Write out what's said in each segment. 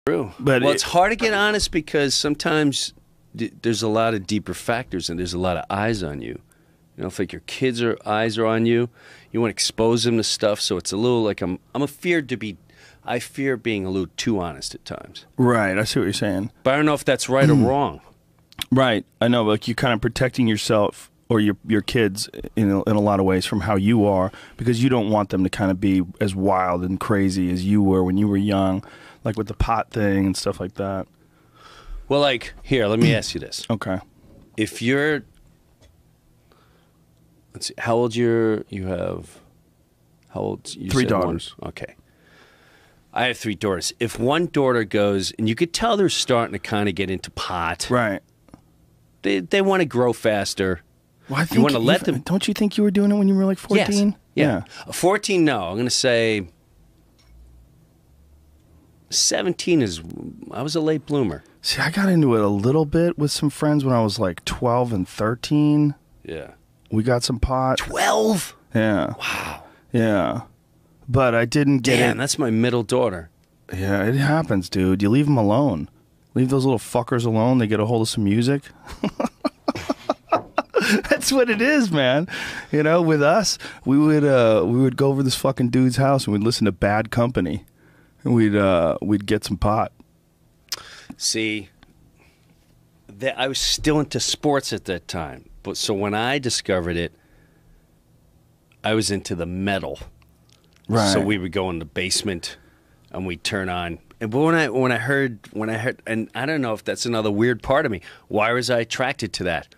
True. But well, it's hard to get honest because sometimes there's a lot of deeper factors and there's a lot of eyes on you. You know, if like your kids' eyes are on you, you want to expose them to stuff. So it's a little like I fear being a little too honest at times. Right, I see what you're saying. But I don't know if that's right or wrong. Right, I know. Like you're kind of protecting yourself or your kids in a lot of ways from how you are, because you don't want them to kind of be as wild and crazy as you were when you were young, like with the pot thing and stuff like that. Well, like here, let me ask you this. Okay. If you're, let's see, how old you have? How old? You 3 said daughters. One? Okay. I have 3 daughters. If one daughter goes, and you could tell they're starting to kind of get into pot. Right. They want to grow faster. Well, I think you want to let them. Don't you think you were doing it when you were like 14? Yes. Yeah. 14, no. I'm going to say 17 is, I was a late bloomer. See, I got into it a little bit with some friends when I was like 12 and 13. Yeah. We got some pot. 12? Yeah. Wow. Yeah. But I didn't get it. Damn, that's my middle daughter. Yeah, it happens, dude. You leave them alone. Leave those little fuckers alone. They get a hold of some music. That's what it is, man. You know, with us, we would go over this fucking dude's house and we'd listen to Bad Company, and we'd get some pot. See, I was still into sports at that time, but so when I discovered it, I was into the metal. Right. So we would go in the basement and we'd turn on. And but when I heard, and I don't know if that's another weird part of me. Why was I attracted to that?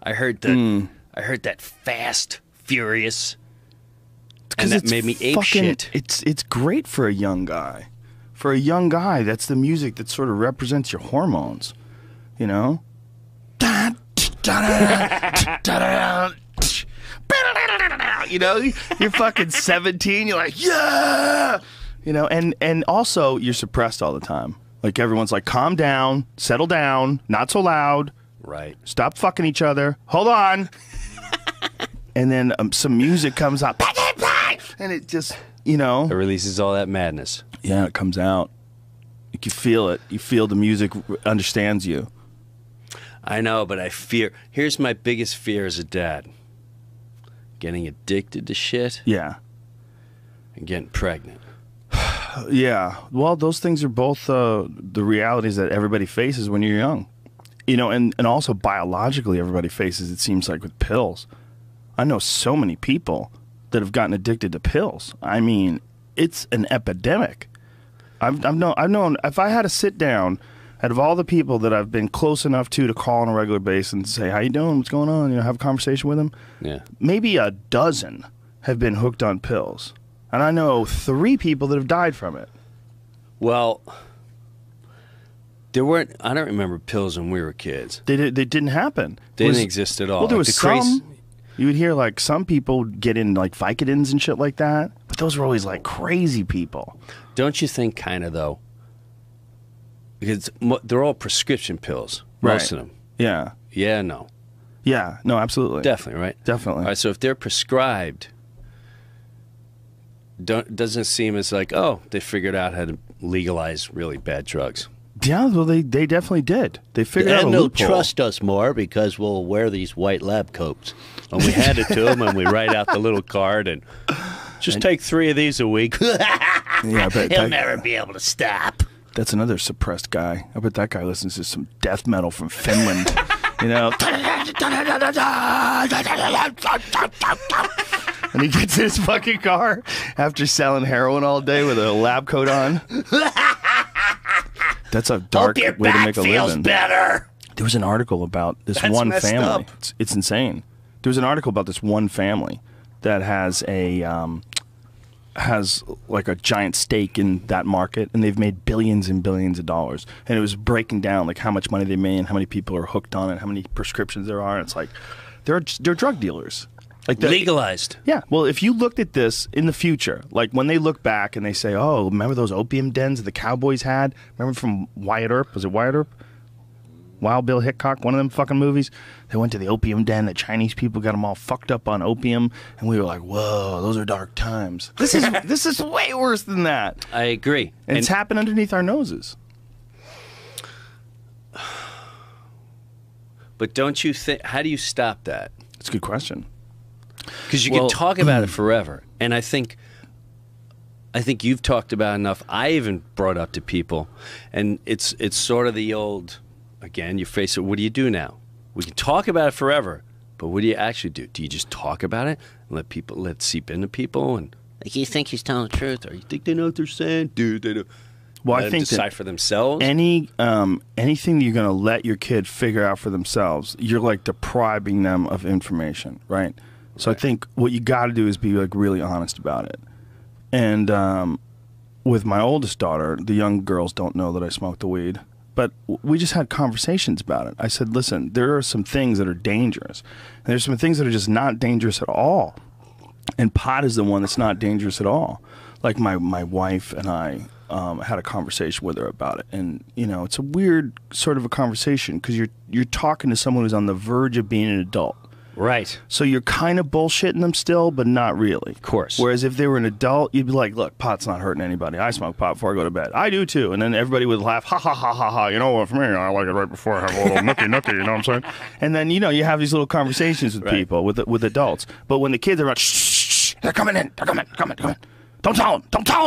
I heard that fast, furious, and that made me ape shit. It's great for a young guy. For a young guy, that's the music that sort of represents your hormones. You know? You know, you're fucking 17, you're like, yeah! You know, and also you're suppressed all the time. Like everyone's like, calm down, settle down, not so loud. Right. Stop fucking each other. Hold on. And then some music comes up. And it just, you know. It releases all that madness. Yeah, it comes out. You can feel it. You feel the music understands you. I know, but I fear. Here's my biggest fear as a dad. Getting addicted to shit. Yeah. And getting pregnant. Yeah. Well, those things are both the realities that everybody faces when you're young. You know, and also biologically everybody faces, it seems like, with pills. I know so many people that have gotten addicted to pills. I mean, it's an epidemic. I've known, if I had to sit down, out of all the people that I've been close enough to call on a regular basis and say, how you doing, what's going on, you know, have a conversation with them, yeah, maybe a dozen have been hooked on pills. And I know 3 people that have died from it. Well, there weren't, I don't remember pills when we were kids. They didn't happen. They didn't exist at all. Well, there like was some, you would hear like some people get in like Vicodins and shit like that, but those were always like crazy people. Don't you think kind of though? Because they're all prescription pills, most of them. Yeah. Yeah, no. Yeah, no, absolutely. Definitely, right? Definitely. All right, so if they're prescribed, doesn't seem as like, oh, they figured out how to legalize really bad drugs. Yeah, well, they definitely did. They figured out a they'll loophole. trust us more because we'll wear these white lab coats. And we hand it to them and we write out the little card and just take 3 of these a week. Yeah, He'll never be able to stop. That's another suppressed guy. I bet that guy listens to some death metal from Finland. You know? And he gets in his fucking car after selling heroin all day with a lab coat on. That's a dark way to make a living. Better. There was an article about this one family. It's insane. There was an article about this one family that has like a giant stake in that market, and they've made billions and billions of dollars. And it was breaking down like how much money they made and how many people are hooked on it, how many prescriptions there are. And it's like they're drug dealers. Like legalized. Yeah. Well, if you looked at this in the future, like when they look back and they say, "Oh, remember those opium dens that the cowboys had? Remember from Wyatt Earp? Was it Wyatt Earp? Wild Bill Hickok, one of them fucking movies. They went to the opium den. The Chinese people got them all fucked up on opium, and we were like, "Whoa, those are dark times." This is way worse than that. I agree. And it's happened underneath our noses. But don't you think? How do you stop that? It's a good question. Because you can talk about it forever, and I think you've talked about enough. I even brought up to people, and it's sort of the old. Again, you face it. What do you do now? We can talk about it forever, but what do you actually do? Do you just talk about it and let it seep into people, and like you think he's telling the truth, or you think they know what they're saying, dude? They do. Well, Let I think decide for themselves. Anything you're going to let your kid figure out for themselves, you're like depriving them of information, right? So I think what you got to do is be like really honest about it. And with my oldest daughter, the young girls don't know that I smoke the weed, but we just had conversations about it. I said, listen, there are some things that are dangerous, and there's some things that are just not dangerous at all. And pot is the one that's not dangerous at all. Like my wife and I had a conversation with her about it, and it's a weird sort of a conversation because you're talking to someone who's on the verge of being an adult. Right. So you're kind of bullshitting them still, but not really. Of course. Whereas if they were an adult, you'd be like, look, pot's not hurting anybody. I smoke pot before I go to bed. I do too. And then everybody would laugh, ha, ha, ha, ha, ha. You know what, for me, I like it right before I have a little nookie, you know what I'm saying? And then, you have these little conversations with people, with adults. But when the kids are like, shh, shh, shh, they're coming in. Don't tell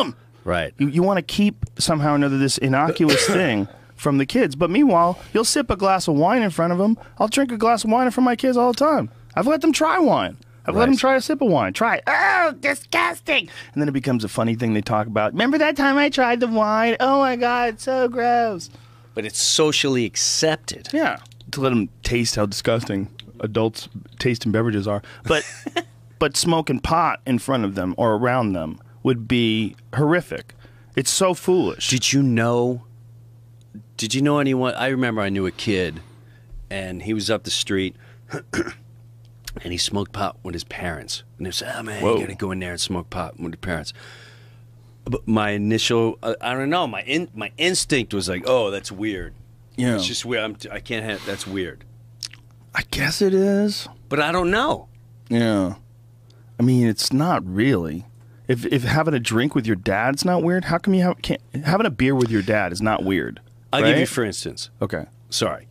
them. Right. You want to keep somehow or another this innocuous thing from the kids. But meanwhile, you'll sip a glass of wine in front of them. I'll drink a glass of wine in front of my kids all the time. I've let them try wine. I've let them try a sip of wine. Try it. Oh, disgusting. And then it becomes a funny thing they talk about. Remember that time I tried the wine? Oh, my God, it's so gross. But it's socially accepted. Yeah. To let them taste how disgusting adults' taste in beverages are. But smoking pot in front of them or around them would be horrific. It's so foolish. Did you know anyone? I remember I knew a kid, and he was up the street, and he smoked pot with his parents. And they said, oh, man, you got to go in there and smoke pot with your parents. But my initial, I don't know, my instinct was like, oh, that's weird. Yeah. It's just weird. I can't have, that's weird. I guess it is. But I don't know. Yeah. I mean, it's not really. If having a drink with your dad's not weird, how come having a beer with your dad is not weird? I'll give you for instance. Okay. Sorry.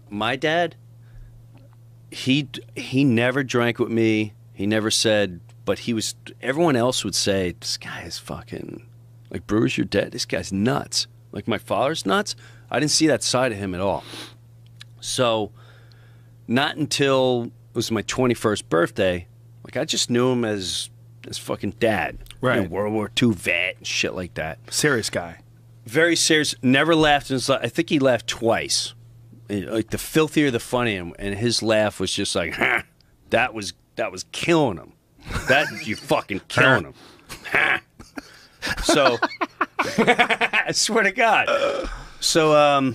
My dad, he never drank with me. He never said, but everyone else would say, this guy is fucking, like, Brewer's your dad. This guy's nuts. Like, my father's nuts. I didn't see that side of him at all. So, not until it was my 21st birthday, like, I just knew him as fucking dad. Right. World War II vet and shit like that. Serious guy. Very serious. Never laughed in his life. I think he laughed twice. Like, the filthier, the funnier. And his laugh was just like, ha, that was killing him. That, you fucking killing him. Ha. So, I swear to God. So,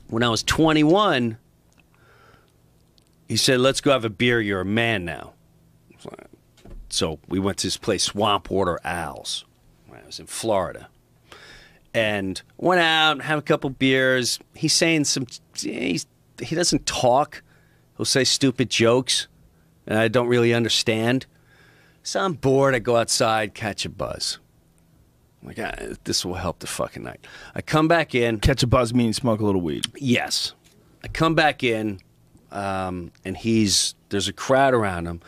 when I was 21, he said, let's go have a beer. You're a man now. So we went to this place, Swamp Water Owls. I was in Florida. And went out and had a couple beers. He's saying he doesn't talk. He'll say stupid jokes, and I don't really understand. So I'm bored. I go outside, catch a buzz. I'm like, this will help the fucking night. I come back in. Catch a buzz means smoke a little weed. Yes. I come back in, and there's a crowd around him.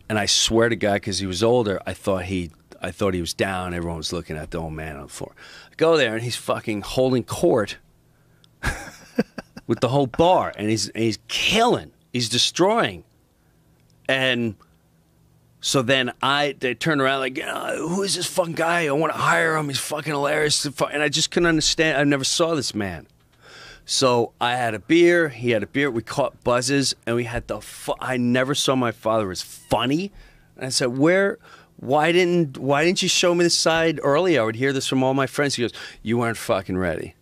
And I swear to God, because he was older, I thought he was down. Everyone was looking at the old man on the floor. I go there, and he's fucking holding court with the whole bar, and he's killing. He's destroying. And so then they turn around like, who is this fucking guy? I want to hire him. He's fucking hilarious. And I just couldn't understand. I never saw this man. So I had a beer, he had a beer, we caught buzzes, and we had I never saw my father as funny. And I said, why didn't you show me this side earlier? I would hear this from all my friends. He goes, you weren't fucking ready.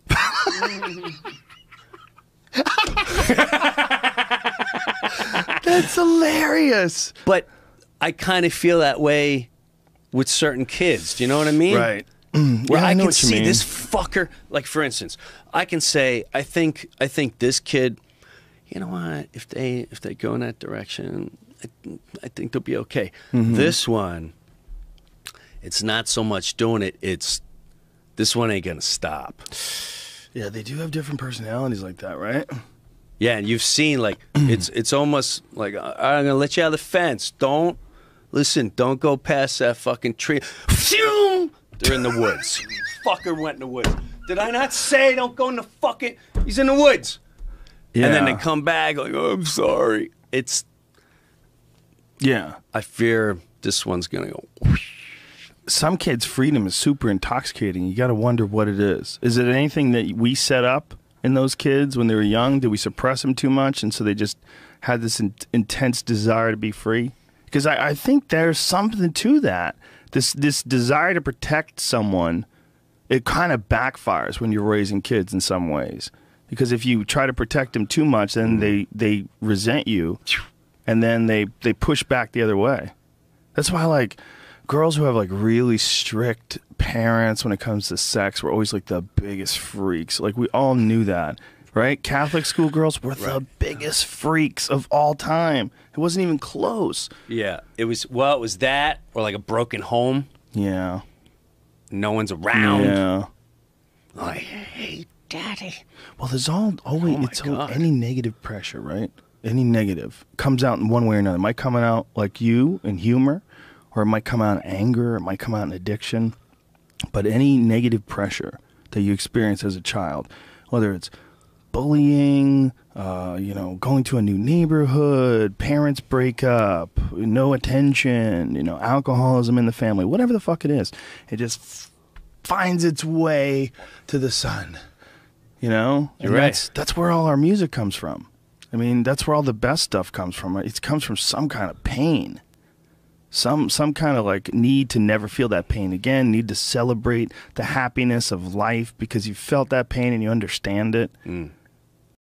That's hilarious. But I kind of feel that way with certain kids. Do you know what I mean? Right. Where yeah, I can what you see mean. this fucker, like, for instance, I can say, I think this kid, you know what, if they go in that direction, I think they'll be okay. Mm-hmm. This one, it's not so much doing it, it's this one ain't gonna stop. Yeah, they do have different personalities like that, right? Yeah, and you've seen like it's almost like I'm gonna let you out of the fence. Don't go past that fucking tree. Phew! They're in the woods. Fucker went in the woods. Did I not say don't go in the fucking? He's in the woods. Yeah. And then they come back like, oh, I'm sorry. Yeah. I fear this one's gonna go. Some kids' freedom is super intoxicating. You got to wonder what it is. Is it anything that we set up in those kids when they were young? Did we suppress them too much, and so they just had this intense desire to be free? Because I think there's something to that. This desire to protect someone, it kind of backfires when you're raising kids in some ways. Because if you try to protect them too much, then they resent you, and then they push back the other way. That's why, like, girls who have like really strict parents when it comes to sex were always like the biggest freaks. Like, we all knew that, right? Catholic school girls were the biggest freaks of all time. It wasn't even close. Yeah, it was that or like a broken home. Yeah. No one's around. Yeah. I hate daddy. Well, there's always any negative pressure, right? Any negative comes out in one way or another. It might come out like you in humor, or it might come out in anger, it might come out in addiction. But any negative pressure that you experience as a child, whether it's bullying, going to a new neighborhood, parents break up, no attention, alcoholism in the family, whatever the fuck it is, it just finds its way to the sun, You're right. That's where all our music comes from. I mean, that's where all the best stuff comes from. It comes from some kind of pain. Some kind of like need to never feel that pain again, need to celebrate the happiness of life because you felt that pain and you understand it.